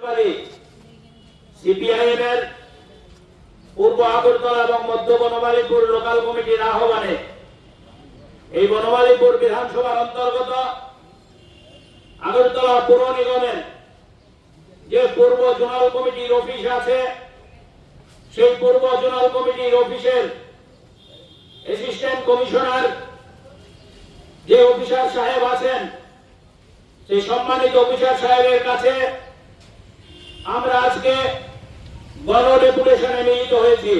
আয়োজনকারী CPIM এর পূর্ব আগরতলা এবং মধ্য বনমালীপুর লোকাল কমিটির আহ্বানে এই বনমালীপুর বিধানসভার অন্তর্গত আগরতলা পৌর নিগমের যে পূর্ব জোনাল কমিটির অফিস আছে, সেই পূর্ব জোনাল কমিটির অফিসের অ্যাসিস্ট্যান্ট কমিশনার যে অফিসার সাহেব আছেন, সেই সম্মানিত অফিসার সাহেবের কাছে আমরা আজকে গণ ডেপুটেশনে মিলিত হয়েছি।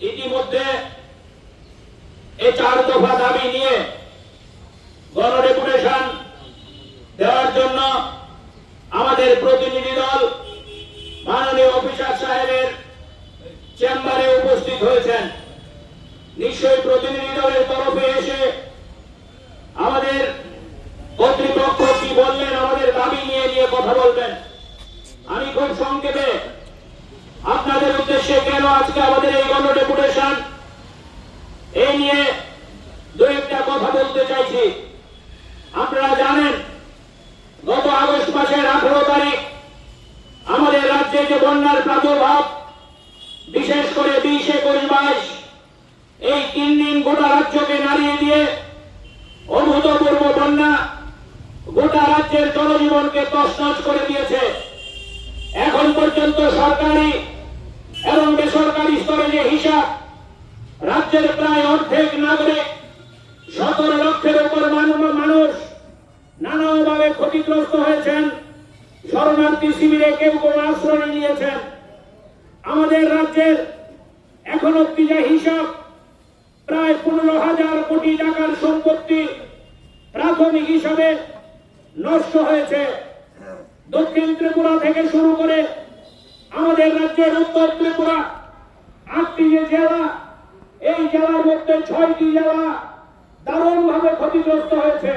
ইতিমধ্যে এই 4 দফা দাবি নিয়ে গণ ডেপুটেশন দেওয়ার জন্য আমাদের প্রতিনিধি দল মাননীয় অফিসার সাহেবের চেম্বারে উপস্থিত হয়েছেন। নিশ্চয়ই প্রতিনিধি দলের তরফে এসে আমাদের কর্তৃপক্ষ কি বললেন, আমাদের দাবি নিয়ে কথা বলবেন। আমি খুব সংক্ষেপে আপনাদের উদ্দেশ্যে কেন আজকে আমাদের এই গণ ডেপুটেশন এই নিয়ে 2-1টা কথা বলতে চাইছি। আপনারা জানেন, গত আগস্ট মাসের 18 তারিখ আমাদের রাজ্যে যে বন্যার প্রাদুর্ভাব, বিশেষ করে 20, 21, 22 এই 3 দিন গোটা রাজ্যকে নাড়িয়ে দিয়ে অভূতপূর্ব বন্যা গোটা রাজ্যের জনজীবনকে তছনছ করে দিয়েছে। এখন পর্যন্ত সরকারি এবং বেসরকারি স্তরে যে হিসাব, রাজ্যের প্রায় অর্ধেক নাগরিক 17 লক্ষের উপর মানুষ নানাভাবে ক্ষতিগ্রস্ত হয়েছেন। শরণার্থী শিবিরে কেউ কেউ আশ্রয় নিয়েছেন। আমাদের রাজ্যের এখন অব্দি যে হিসাব, প্রায় 15,000 কোটি টাকার সম্পত্তি প্রাথমিক হিসাবে নষ্ট হয়েছে। দক্ষিণ ত্রিপুরা থেকে শুরু করে আমাদের রাজ্যের উত্তর ত্রিপুরা 8টি যে জেলা, এই জেলার মধ্যে 6টি জেলা দারুণভাবে ক্ষতিগ্রস্ত হয়েছে।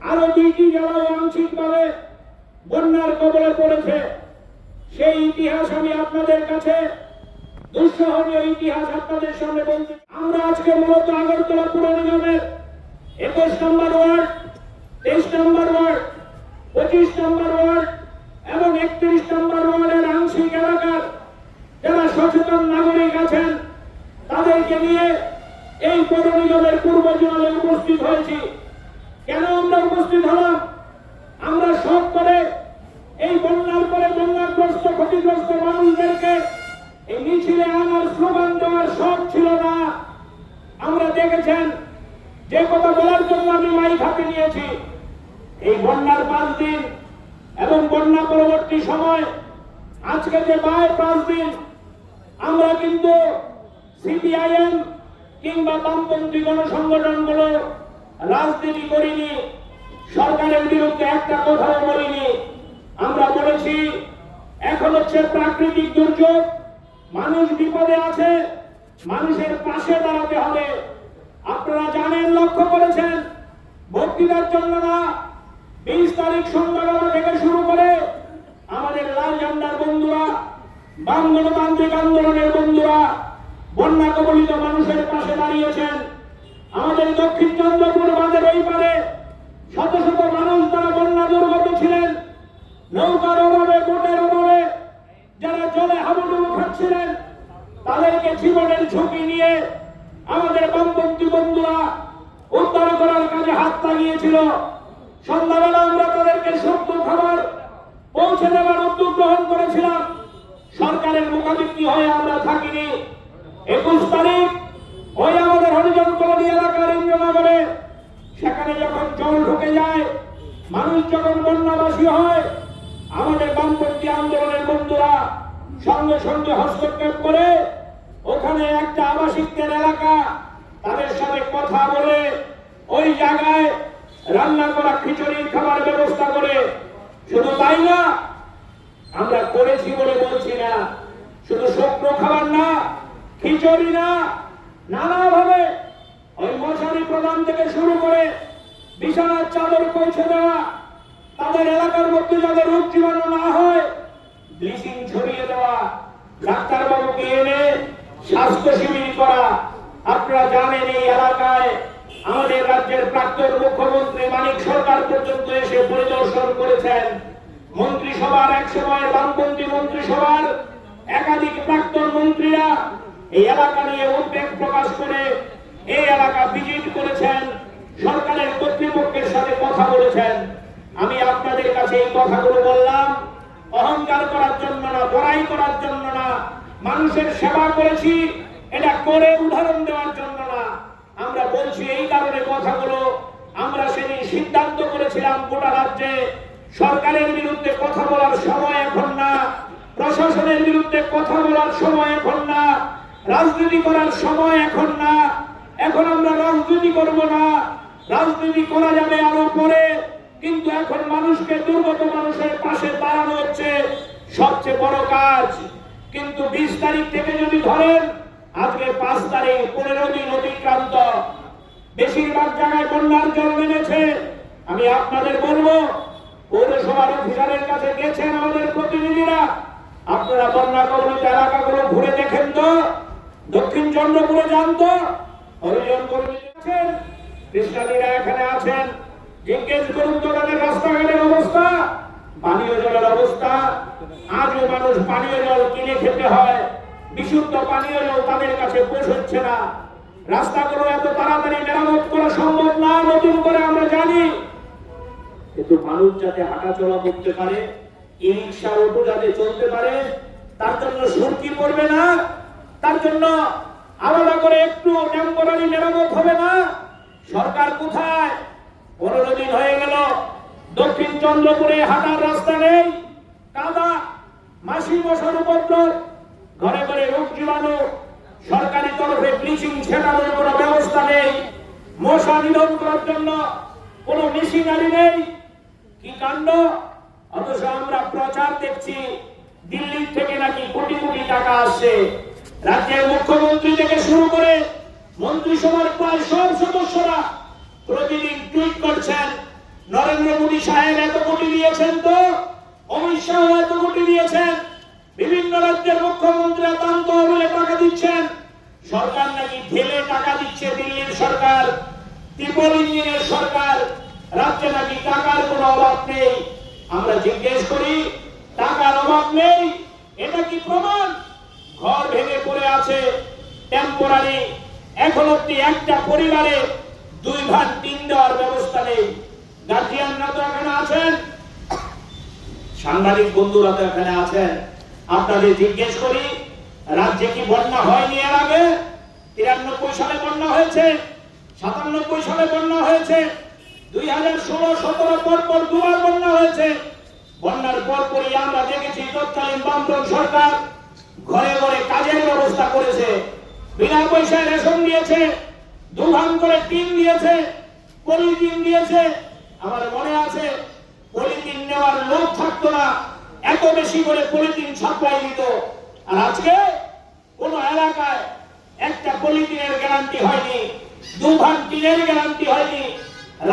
আরো 2টি জেলা আংশিকভাবে বন্যার কবলে পড়েছে। সেই ইতিহাস আমি আপনাদের কাছে, দুঃসহনীয় ইতিহাস আপনাদের সামনে বলতে। আমরা আজকে মূলত আগরতলা পৌর নিগমের 21 নম্বর ওয়ার্ড, 23 নম্বর ওয়ার্ড, 25 নম্বর ওয়ার্ড এবং 31 নম্বর ওয়ার্ডের আংশিক এলাকার যারা সচেতন নাগরিক আছেন, তাদেরকে নিয়ে এই পৌর নিগমের পূর্ব জোনালে উপস্থিত হয়েছি। কেন আমরা উপস্থিত হলাম? আমরা সব করে এই বন্যার পরে বন্যাগ্রস্ত ক্ষতিগ্রস্ত মানুষদেরকে এই মিছিলে আনার স্লোগান দেওয়ার শখ ছিল না। আমরা দেখেছেন যে কথা বলার জন্য আমি মাইক হাতে নিয়েছি। এই বন্যার 5 দিন এবং বন্যা পরবর্তী সময় আজকে যে 5 দিন আমরা কিন্তু সিপিআইএম কিংবা বামপন্থী গণসংগঠনগুলো রাজনীতি করিনি, সরকারের বিরুদ্ধে একটা কথাও বলিনি। আমরা বলেছি এখন হচ্ছে প্রাকৃতিক দুর্যোগ, মানুষ বিপদে আছে, মানুষের পাশে দাঁড়াতে হবে। আপনারা জানেন, লক্ষ্য করেছেন, বক্তৃতার জন্য না 20 তারিখ সন্ধ্যাবেলা থেকে শুরু করে আমাদের লাল ঝান্ডার বন্ধুরা, বাম গণতান্ত্রিক আন্দোলনের বন্ধুরা বন্যা কবলিত মানুষের পাশে দাঁড়িয়েছেন। আমাদের দক্ষিণ চন্দ্রপুর বাঁধের ওই পারে শত শত মানুষ যারা বন্যা দুর্গত ছিলেন, নৌকার অভাবে, বোটের অভাবে যারা জলে হাবুডুবু খাচ্ছিলেন, তাদেরকে জীবনের ঝুঁকি নিয়ে আমাদের বামপন্থী বন্ধুরা উদ্ধার করার কাজে হাত লাগিয়েছিল। সন্ধ্যাবেলা আমরা তাদেরকে শুকনো খাবার পৌঁছে দেওয়ার উদ্যোগ গ্রহণ করেছিলাম। সরকারের মুখাপেক্ষী হয়ে আমরা থাকিনি। 21 তারিখ ওই আমাদের হরিজন কলোনি এলাকার ইন্দ্রনগরে সেখানে যখন জল ঢুকে যায়, মানুষ যখন বন্যাবাসী হয়, আমাদের বামপন্থী আন্দোলনের বন্ধুরা সঙ্গে সঙ্গে হস্তক্ষেপ করে ওখানে একটা আবাসিকদের এলাকা, তাদের সাথে কথা বলে ওই জায়গায় রান্না করা খিচুড়ির খাবার ব্যবস্থা করে। শুধু তাই না, আমরা করেছি বলে বলছি না, শুধু শুকনো খাবার না, খিচুড়ি না, নানাভাবে ওই মশারি প্রদান থেকে শুরু করে বিছানার চাদর পৌঁছে দেওয়া, তাদের এলাকার মধ্যে যাদের রোগ জীবাণু না হয় ব্লিচিং ছড়িয়ে দেওয়া, ডাক্তারবাবুকে এনে স্বাস্থ্য শিবির করা। আপনারা জানেন এই এলাকায় আমাদের রাজ্যের প্রাক্তন মুখ্যমন্ত্রী মানিক সরকার পর্যন্ত এসে পরিদর্শন করেছেন, মন্ত্রী সবার এক সময়ের বামপন্থী মন্ত্রিসভার একাধিক প্রাক্তন মন্ত্রীরা এই এলাকা নিয়ে উদ্বেগ প্রকাশ করে এই এলাকা ভিজিট করেছেন, সরকারের কর্তৃপক্ষের সাথে কথা বলেছেন। আমি আপনাদের কাছে এই কথাগুলো বললাম অহংকার করার জন্য না, বড়াই করার জন্য না, মানুষের সেবা করেছি এটা করে উদাহরণ দেওয়ার জন্য না। আমরা বলছি এই কারণে কথাগুলো, আমরা সেদিন সিদ্ধান্ত করেছিলাম গোটা রাজ্যে সরকারের বিরুদ্ধে কথা বলার সময় এখন না, প্রশাসনের বিরুদ্ধে কথা বলার সময় এখন না, রাজনীতি করার সময় এখন না। এখন আমরা রাজনীতি করব না, রাজনীতি করা যাবে আরো পরে, কিন্তু এখন মানুষকে, দুর্গত মানুষের পাশে দাঁড়ানো হচ্ছে সবচেয়ে বড় কাজ। কিন্তু 20 তারিখ থেকে যদি ধরেন, আজকে 5 তারিখ, 15 দিন অতিক্রান্ত, বেশিরভাগ জায়গায় বন্যার জল নেমেছে। আমি আপনাদের বলবো, পৌরসভার অফিসারের কাছে গেছেন আমাদের প্রতিনিধিরা, আপনারা বন্যা কবলিত এলাকাগুলো ঘুরে দেখেন তো, দক্ষিণ চন্দ্রপুরে যান তো, হরিজন কর্মী আছেন, কৃষ্ণালীরা এখানে আছেন, জিজ্ঞেস করুন তো তাদের রাস্তাঘাটের অবস্থা, পানীয় জলের অবস্থা। আজও মানুষ পানীয় জল কিনে খেতে হয়, বিশুদ্ধ পানীয় জল তাদের কাছে পৌঁছচ্ছে না। রাস্তাগুলো এত তাড়াতাড়ি মেরামত করা সম্ভব না, নতুন করে আমরা জানি, কিন্তু মানুষ যাতে হাঁটা চলা করতে পারে, ই রিক্সা অটো যাতে চলতে পারে, তার জন্য সরকি পড়বে না, তার জন্য আলাদা করে একটু টেম্পোরারি মেরামত হবে না। সরকার কোথায়? 15 দিন হয়ে গেল দক্ষিণ চন্দ্রপুরে হাঁটার রাস্তা নেই, কাদা, মাছি মশার উপদ্রব, ঘরে ঘরে রোগ জীবাণু, সরকারি তরফে ব্লিচিং ছেটানোর কোনো ব্যবস্থা নেই, মশা নিধন করার জন্য কোনো মেশিনারি নেই। কি কাণ্ড! অথচ আমরা প্রচার দেখছি দিল্লি থেকে নাকি কোটি কোটি টাকা আসছে। রাজ্যের মুখ্যমন্ত্রী থেকে শুরু করে মন্ত্রিসভার প্রায় সব সদস্যরা প্রতিদিন টুইট করছেন, নরেন্দ্র মোদী সাহেব এত কোটি দিয়েছেন, তো অমিত শাহ এত কোটি দিয়েছেন, বিভিন্ন রাজ্যের মুখ্যমন্ত্রীরা দান তহবিলে টাকা দিচ্ছেন, সরকার নাকি ঢেলে টাকা দিচ্ছে। দিল্লির সরকার, ত্রিপল ইঞ্জিনের সরকার, রাজ্যে নাকি টাকার কোনো অভাব নেই। আমরা জিজ্ঞেস করি, টাকার অভাব নেই, এটা কি প্রমাণ? ঘর ভেঙে পড়ে আছে টেম্পোরারি, এখন অব্দি একটা পরিবারে 2 ভাগ 3 দেওয়ার ব্যবস্থা নেই। গার্জিয়ানরা তো এখানে আছেন, সাংবাদিক বন্ধুরা তো এখানে আছেন, আপনাদের জিজ্ঞেস করি, রাজ্যে কি বন্যা হয়নি এর আগে? 93 সালে বন্যা হয়েছে, 97 সালে বন্যা হয়েছে, 2016-17 পর 2বার বন্যা হয়েছে। বন্যার পরপরই আমরা দেখেছি তৎকালীন বামফ্রন্ট সরকার ঘরে ঘরে কাজের ব্যবস্থা করেছে, বিনা পয়সায় রেশন দিয়েছে, 2 ভাগ করে টিন দিয়েছে, পলিথিন দিয়েছে। আমার মনে আছে পলিথিন নেওয়ার লোক থাকতো না, এত বেশি করে পলিথিন সাপ্লাই দিত। আর আজকে কোন এলাকায় একটা পলিথিনের গ্যারান্টি হয়নি, 2 ভাগ টিনের গ্যারান্টি হয়নি,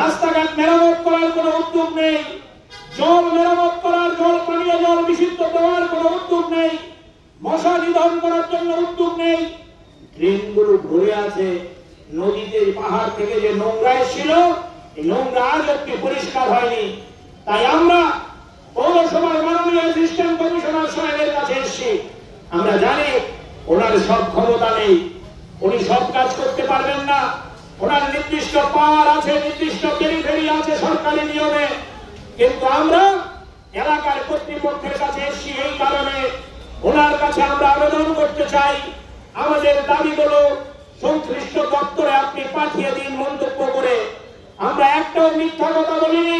রাস্তাঘাট মেরামত করার কোনো উদ্যোগ নেই, জল মেরামত করার, জল, পানীয় জল বিশুদ্ধ দেওয়ার কোনো উদ্যোগ নেই, মশা নিধন করার জন্য উদ্যোগ নেই। ড্রেনগুলো ভরে আছে, নদীতে পাহাড় থেকে যে নোংরা ছিল, এই নোংরা আজ অব্দি পরিষ্কার হয়নি। তাই আমরা পৌরসভার মাননীয় অ্যাসিস্ট্যান্ট কমিশনার সাহেবের কাছে এসেছি। আমরা জানি ওনার সব ক্ষমতা নেই, উনি সব কাজ করতে পারবেন না, ওনার নির্দিষ্ট পাওয়ার আছে, নির্দিষ্ট পেরিফেরি আছে সরকারি নিয়মে। কিন্তু আমরা এলাকার কর্তৃপক্ষের কাছে এসেছি এই কারণে, ওনার কাছে আমরা আবেদন করতে চাই, আমাদের দাবিগুলো সংশ্লিষ্ট দপ্তরে আপনি পাঠিয়ে দিন মন্তব্য করে। আমরা একটাও মিথ্যা কথা বলিনি,